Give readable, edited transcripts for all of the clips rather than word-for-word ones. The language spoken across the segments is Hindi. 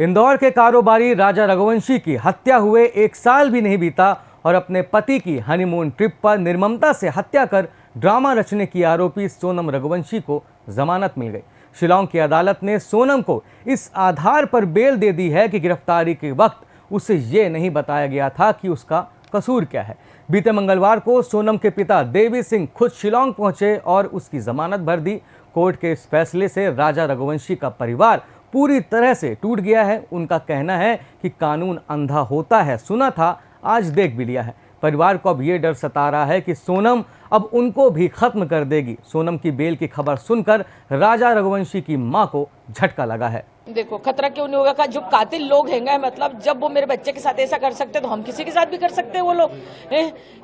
इंदौर के कारोबारी राजा रघुवंशी की हत्या हुए 1 साल भी नहीं बीता और अपने पति की हनीमून ट्रिप पर निर्ममता से हत्या कर ड्रामा रचने की आरोपी सोनम रघुवंशी को जमानत मिल गई। शिलांग की अदालत ने सोनम को इस आधार पर बेल दे दी है कि गिरफ्तारी के वक्त उसे ये नहीं बताया गया था कि उसका कसूर क्या है। बीते मंगलवार को सोनम के पिता देवी सिंह खुद शिलांग पहुंचे और उसकी जमानत भर दी। कोर्ट के इस फैसले से राजा रघुवंशी का परिवार पूरी तरह से टूट गया है। उनका कहना है कि कानून अंधा होता है, सुना था, आज देख भी लिया है। परिवार को अब ये डर सता रहा है कि सोनम अब उनको भी खत्म कर देगी। सोनम की बेल की खबर सुनकर राजा रघुवंशी की मां को झटका लगा है। देखो, खतरा क्यों नहीं होगा? जो कातिल लोग हैं, मतलब जब वो मेरे बच्चे के साथ ऐसा कर सकते तो हम किसी के साथ भी कर सकते हैं वो लोग।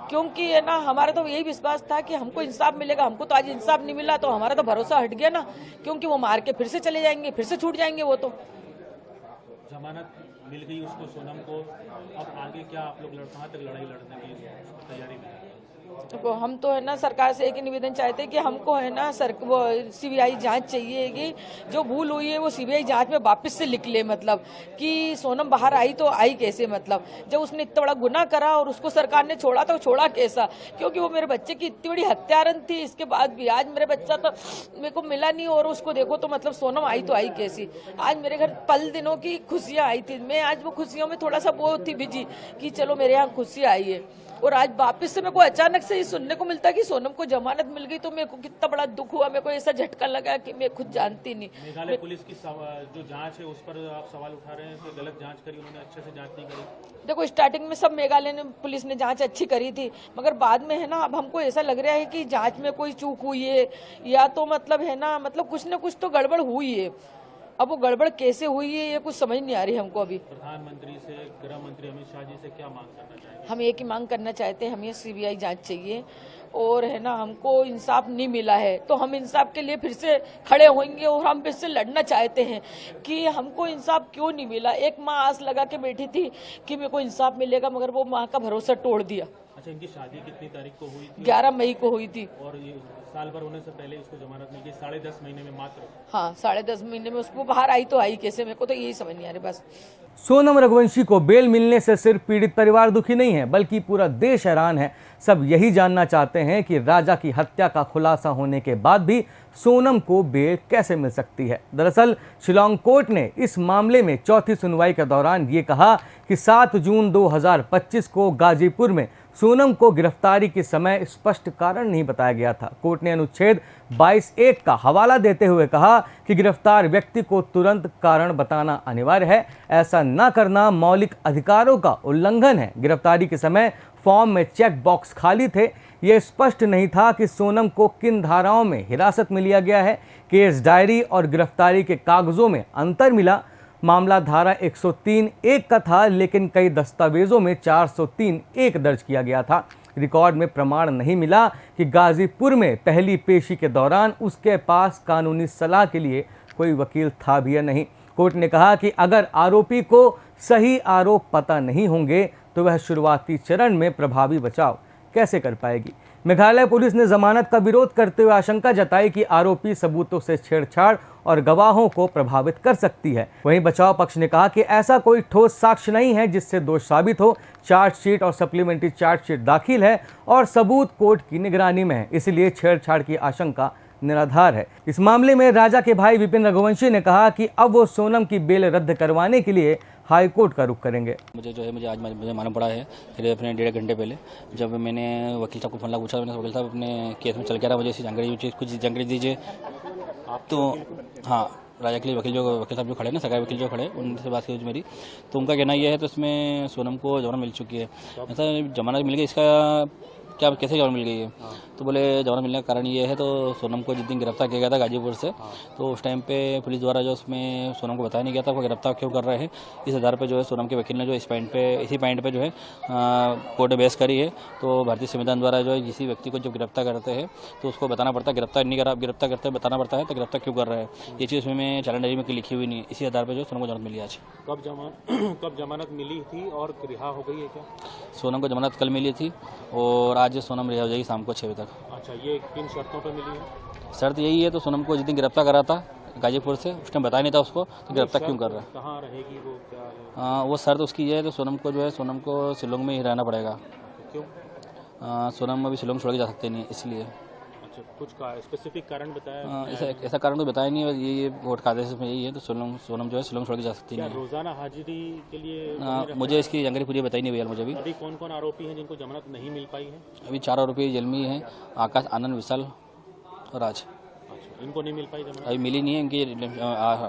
क्योंकि है ना, हमारा तो यही विश्वास था कि हमको इंसाफ मिलेगा। हमको तो आज इंसाफ नहीं मिला तो हमारा तो भरोसा हट गया ना, क्योंकि वो मार के फिर से चले जाएंगे, फिर से छूट जाएंगे। वो तो जमानत मिल गई उसको, सोनम को। अब आगे क्या आप लोग कहाँ तक लड़ाई लड़ने की तैयारी में? देखो, हम तो है ना सरकार से एक ही निवेदन चाहते हैं कि हमको है ना वो सीबीआई जांच चाहिए कि जो भूल हुई है वो सीबीआई जांच में वापस से लिख ले। मतलब कि सोनम बाहर आई तो आई कैसे? मतलब जब उसने इतना बड़ा गुनाह करा और उसको सरकार ने छोड़ा तो छोड़ा कैसा? क्योंकि वो मेरे बच्चे की इतनी बड़ी हत्यारन थी। इसके बाद भी आज मेरे बच्चा तो मेरे को मिला नहीं और उसको देखो तो मतलब सोनम आई तो आई कैसी? आज मेरे घर पल दिनों की खुशियां आई थी। मैं आज वो खुशियों में थोड़ा सा वो थी बिजी कि चलो मेरे यहाँ खुशियां आई है, और आज वापस से मेरे को अचानक से ये सुनने को मिलता है कि सोनम को जमानत मिल गई। तो मेरे को कितना बड़ा दुख हुआ, मेरे को ऐसा झटका लगा कि मैं खुद जानती नहीं। मेघालय पुलिस की जो जांच है उस पर आप सवाल उठा रहे हैं कि गलत जांच करी, उन्होंने अच्छे से जांच नहीं करी। देखो, स्टार्टिंग में सब मेघालय पुलिस ने जांच अच्छी करी थी, मगर बाद में है ना अब हमको ऐसा लग रहा है कि जांच में कोई चूक हुई है या तो मतलब है ना, मतलब कुछ न कुछ तो गड़बड़ हुई है। अब वो गड़बड़ कैसे हुई है ये कुछ समझ नहीं आ रही हमको अभी। प्रधानमंत्री से, गृह मंत्री अमित शाह जी से क्या मांग करना चाहेंगे? हम एक ही मांग करना चाहते हैं, हमें सीबीआई जांच चाहिए और है ना हमको इंसाफ नहीं मिला है तो हम इंसाफ के लिए फिर से खड़े होंगे और हम फिर से लड़ना चाहते हैं कि हमको इंसाफ क्यों नहीं मिला। एक माँ आस लगा के बैठी थी कि मेरे को इंसाफ मिलेगा, मगर वो माँ का भरोसा तोड़ दिया। अच्छा, इनकी शादी कितनी तारीख को हुई थी? 11 मई को हुई थी। और ये साल भर होने से पहले उसको जमानत मिल गई 10.5 महीने में मात्र। हाँ, 10.5 महीने में उसको बाहर आई तो आई कैसे? मेरे को तो यही समझ नहीं आ रहा बस। सोनम रघुवंशी को बेल मिलने से सिर्फ पीड़ित परिवार दुखी नहीं है, बल्कि पूरा देश हैरान है। सब यही जानना चाहते हैं कि राजा की हत्या का खुलासा होने के बाद भी सोनम को बेल कैसे मिल सकती है। दरअसल शिलांग कोर्ट ने इस मामले में चौथी सुनवाई के दौरान ये कहा कि 7 जून 2025 को गाजीपुर में सोनम को गिरफ्तारी के समय स्पष्ट कारण नहीं बताया गया था। कोर्ट ने अनुच्छेद 22(1) का हवाला देते हुए कहा कि गिरफ्तार व्यक्ति को तुरंत कारण बताना अनिवार्य है। ऐसा न करना मौलिक अधिकारों का उल्लंघन है। गिरफ्तारी के समय फॉर्म में चेक बॉक्स खाली थे। यह स्पष्ट नहीं था कि सोनम को किन धाराओं में हिरासत में लिया गया है। केस डायरी और गिरफ्तारी के कागजों में अंतर मिला। मामला धारा 103(1) का था, लेकिन कई दस्तावेजों में 403(1) दर्ज किया गया था। रिकॉर्ड में प्रमाण नहीं मिला कि गाजीपुर में पहली पेशी के दौरान उसके पास कानूनी सलाह के लिए कोई वकील था भी या नहीं। कोर्ट ने कहा कि अगर आरोपी को सही आरोप पता नहीं होंगे तो वह शुरुआती चरण में प्रभावी बचाव कैसे कर पाएगी। मेघालय पुलिस ने जमानत का विरोध करते हुए आशंका जताई कि आरोपी सबूतों से छेड़छाड़ और गवाहों को प्रभावित कर सकती है। वहीं बचाव पक्ष ने कहा कि ऐसा कोई ठोस साक्ष्य नहीं है जिससे दोष साबित हो। चार्जशीट और सप्लीमेंट्री चार्जशीट दाखिल है और सबूत कोर्ट की निगरानी में है, इसलिए छेड़छाड़ की आशंका निराधार है। इस मामले में राजा के भाई विपिन रघुवंशी ने कहा कि अब वो सोनम की बेल रद्द करवाने के लिए हाई कोर्ट का रुख करेंगे। मुझे आज मालूम पड़ा है फिर अपने 1.5 घंटे पहले जब मैंने वकील साहब को फोन लगा पूछा, मैंने वकील साहब अपने केस में चल के रहा, मुझे कुछ जानकारी दीजिए। तो हाँ, राजा के लिए वकील साहब जो खड़े ना, सरकारी वकील जो खड़े, उनसे बात की मेरी, तो उनका कहना यह है तो इसमें सोनम को जमानत मिल चुकी है। ऐसा जमानत मिल गई, इसका क्या कैसे जमानत मिल गई है? तो बोले जमानत मिलने का कारण ये है, तो सोनम को जिस दिन गिरफ्तार किया गया था गाजीपुर से, तो उस टाइम पे पुलिस द्वारा जो उसमें सोनम को बताया नहीं गया था वो गिरफ्तार क्यों कर रहे हैं। इस आधार पे जो है सोनम के वकील ने जो इसी पॉइंट पे जो है कोर्ट में बहस करी है। तो भारतीय संविधान द्वारा जो है किसी व्यक्ति को जब गिरफ्तार करते हैं तो उसको बताना पड़ता है, गिरफ्तार नहीं करा, गिरफ्तार करते बताना पड़ता है तो गिरफ्तार क्यों कर रहा है। ये चीज़ उसमें चालान डायरी में लिखी हुई नहीं है। इसी आधार पर जो सोनम को जमानत मिली आज। कब जमानत मिली थी और रिहा हो गई है क्या? सोनम को जमानत कल मिली थी और आज सोनम रिहा हो जाएगी शाम को 6 बजे तक। अच्छा, ये किन शर्तों पर मिली है? शर्त यही है, तो सोनम को जिस दिन गिरफ्तार करा था गाजीपुर से, उसने बताया नहीं था उसको, तो गिरफ्तार क्यों कर रहा है? कहाँ रहेगी वो, क्या है? वो शर्त उसकी ये है तो सोनम को जो है, सोनम को शिलोंग में ही रहना पड़ेगा। क्यों? सोनम अभी शिलोंग छोड़ के जा सकते नहीं, इसलिए। अच्छा, कुछ का स्पेसिफिक कारण बताया? ऐसा कारण तो बताया नहीं है, ये वोट खाते से यही है, तो सोनम जो है शिलोंग छोड़ के जा सकती क्या नहीं रोजाना हाजिरी के लिए है। मुझे इसकी जानकारी पूरी बताई नहीं भैया मुझे अभी। अभी कौन कौन आरोपी हैं जिनको जमानत नहीं मिल पाई है? अभी 4 आरोपी जेल में ही हैं, आकाश, आनंद, विशाल और राज। अच्छा, इनको नहीं मिल पाई जमानत? अभी मिली नहीं है इनकी।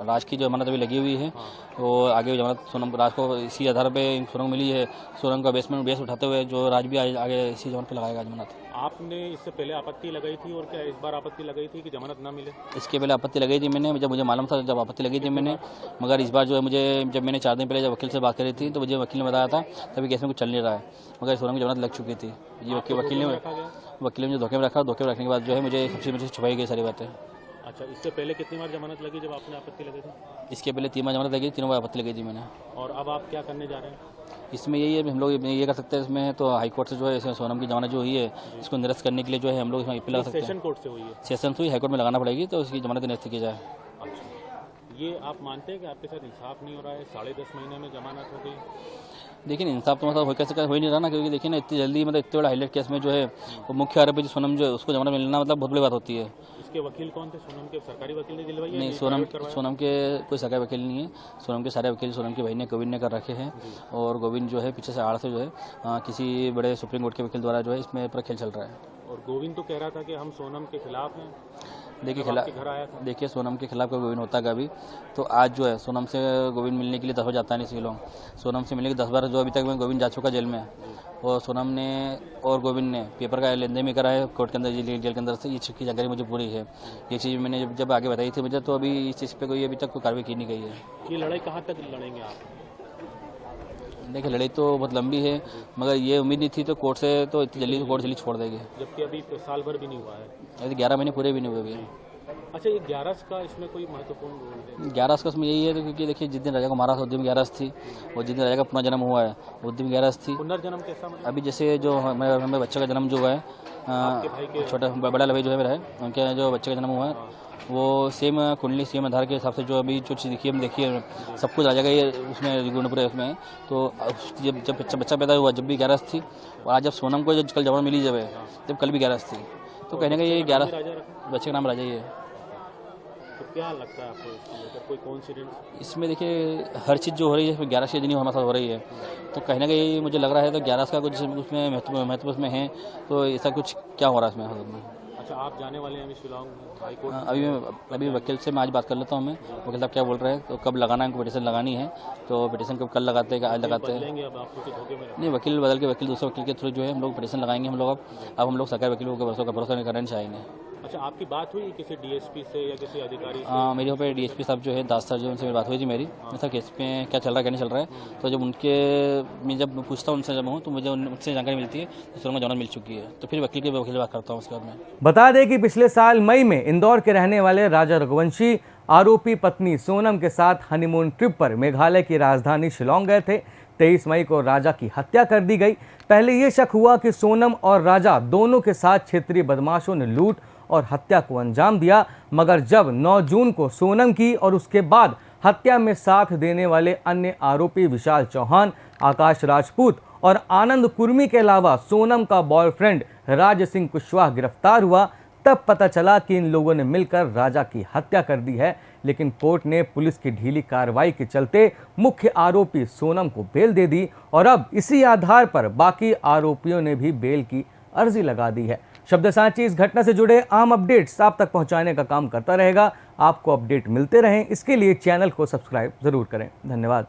राज की जमानत अभी लगी हुई है, वो आगे जमानत सोनम, राज को इसी आधार पे सोनम मिली है। सोनम का बेस उठाते हुए जो राज भी आगे इसी जमानत पे लगाएगा जमानत। आपने इससे पहले आपत्ति लगाई थी और क्या इस बार आपत्ति लगाई थी कि जमानत ना मिले? इसके पहले आपत्ति लगाई थी मैंने, जब मुझे मालूम था, जब आपत्ति लगी थी मैंने। मगर इस बार जो है मुझे, जब मैंने 4 दिन पहले जब वकील से बात करी थी तो मुझे वकील ने बताया था तभी केस में कुछ चल नहीं रहा है, मगर सोनम की जमानत लग चुकी थी। ये वकील ने मुझे धोखे में रखा, धोखे में रखने के बाद जो है मुझे छुपाई गई सारी बातें। अच्छा, इससे पहले कितनी बार जमानत लगी जब आपने आपत्ति लगी थी? इसके पहले 3 बार जमानत लगी, 3 बार आपत्ति लगी थी मैंने। और अब आप क्या करने जा रहे हैं? इसमें यही है, हम लोग ये कर सकते हैं इसमें, तो हाई कोर्ट से जो है इसमें सोनम की जमानत जो हुई है इसको निरस्त करने के लिए जो है हम लोग इसमें अपील लगा सकते हैं। सेशन कोर्ट से हुई है? सेशन से हाई कोर्ट में लगाना पड़ेगी तो उसकी जमानत निरस्त की जाए। अच्छा, ये आप मानते हैं कि आपके साथ इंसाफ नहीं हो रहा है? 10.5 महीने में जमानत हो गई। लेकिन इंसाफ तो मतलब हो ही नहीं रहा ना, क्योंकि देखिए ना इतनी जल्दी, मतलब इतने बड़ा हाईलाइट केस में जो है वो मुख्य आरोपी जो सोनम जो है उसको जमानत मिलना मतलब बहुत बड़ी बात होती है। इसके वकील कौन थे? सोनम के सरकारी वकील ने दिलवाई? नहीं, सोनम के कोई सरकारी वकील नहीं है। सोनम के सारे वकील सोनम के भाई ने, गोविंद ने कर रखे हैं। और गोविंद जो है पीछे से आड़ से जो है किसी बड़े सुप्रीम कोर्ट के वकील द्वारा जो है इसमें पूरा खेल चल रहा है। और गोविंद तो कह रहा था कि हम सोनम के खिलाफ हैं। देखिए सोनम के खिलाफ का गोविंद होता कभी, तो आज जो है सोनम से गोविंद मिलने के लिए 10 बार जाता नहीं शिलोंग। सोनम से मिलने के 10 बार जो अभी तक में गोविंद जा चुका जेल में। और सोनम ने और गोविंद ने पेपर का लेन देन भी करा है कोर्ट के अंदर, जेल के अंदर से। ये चीज़ की जानकारी मुझे पूरी है। ये चीज़ मैंने जब आगे बताई थी मुझे, तो अभी इस चीज़ पे कोई अभी तक कोई कार्रवाई की नहीं गई है। ये लड़ाई कहाँ तक लड़ेंगे आप? देखिए लड़ाई तो बहुत लंबी है, मगर ये उम्मीद नहीं थी तो कोर्ट से तो इतनी जल्दी कोर्ट जल्दी छोड़ देगी। जबकि अभी साल भर भी नहीं हुआ है। 11 महीने पूरे भी नहीं हुए अभी। अच्छा, ये 11 का इसमें कोई महत्वपूर्ण रोल है? 11 का इसमें यही है क्योंकि देखिए जिस दिन राजा को मारा था उस दिन 11 थी, और जिस दिन राजा का पुनर्जन्म हुआ है उस दिन 11 थी। पुनर्जन्म कैसा मतलब? अभी जैसे जो हमारे बच्चे का जन्म जो हुआ है, छोटा बड़ा भाई जो है मेरा है, उनके जो बच्चे का जन्म हुआ है वो सेम कुंडली सेम आधार के हिसाब से जो अभी जो चीज़ देखिए हम देखिए सब कुछ आ जाएगा ये उसमें गुणपुर उसमें। तो जब बच्चा पैदा हुआ जब भी 11 थी, और आज जब सोनम को कल जवान मिली जब कल भी 11 थी, तो कहने का ये 11 बच्चे का नाम राजा ही है। तो क्या लगता है आपको इसमें लेकर कोई कोइंसिडेंस? इसमें देखिए हर चीज़ जो हो रही है इसमें 11 चीज़ नहीं हमारे साथ हो रही है, तो कहीं ना कहीं मुझे लग रहा है तो 11 का कुछ उसमें महत्व उसमें है, तो ऐसा कुछ क्या हो रहा है इसमें। अच्छा, आप जाने वाले हैं अभी शिलोंग हाई कोर्ट? अभी वकील से मैं आज बात कर लेता हूँ। मैं वकील साहब क्या बोल रहे हैं, तो कब लगाना है, पिटीशन लगानी है तो पिटीशन कब कल लगाते हैं, आज लगाते हैं। अब आप धोखे में नहीं, वकील बदल के वकील दूसरे वकील के थ्रू जो है हम लोग पिटीशन लगाएंगे। हम लोग अब हम लोग सरकारी वकीलों के भरोसा नहीं करना चाहेंगे। अच्छा, आपकी बात हुई किसी डीएसपी से या किसी अधिकारी से? मेरे यहाँ पे डीएसपी साहब जो है दास सर जो उनसे मेरी बात हुई थी मेरी, सर केस में क्या चल रहा है क्या नहीं चल रहा है। तो जब मैं जब पूछता हूँ उनसे जब हूँ तो मुझे उनसे जानकारी मिलती है तो सोनम को जमानत मिल चुकी है, तो फिर वकील बात करता हूँ उसके बाद में। बता दें कि पिछले साल मई में इंदौर के रहने वाले राजा रघुवंशी आरोपी पत्नी सोनम के साथ हनीमून ट्रिप पर मेघालय की राजधानी शिलोंग गए थे। 23 मई को राजा की हत्या कर दी गई। पहले ये शक हुआ कि सोनम और राजा दोनों के साथ क्षेत्रीय बदमाशों ने लूट और हत्या को अंजाम दिया, मगर जब 9 जून को सोनम की और उसके बाद हत्या में साथ देने वाले अन्य आरोपी विशाल चौहान, आकाश राजपूत और आनंद कुर्मी के अलावा सोनम का बॉयफ्रेंड राज सिंह कुशवाहा गिरफ्तार हुआ, तब पता चला कि इन लोगों ने मिलकर राजा की हत्या कर दी है। लेकिन कोर्ट ने पुलिस की ढीली कार्रवाई के चलते मुख्य आरोपी सोनम को बेल दे दी और अब इसी आधार पर बाकी आरोपियों ने भी बेल की अर्जी लगा दी है। शब्द सांची इस घटना से जुड़े आम अपडेट्स आप तक पहुंचाने का काम करता रहेगा। आपको अपडेट मिलते रहें, इसके लिए चैनल को सब्सक्राइब जरूर करें। धन्यवाद।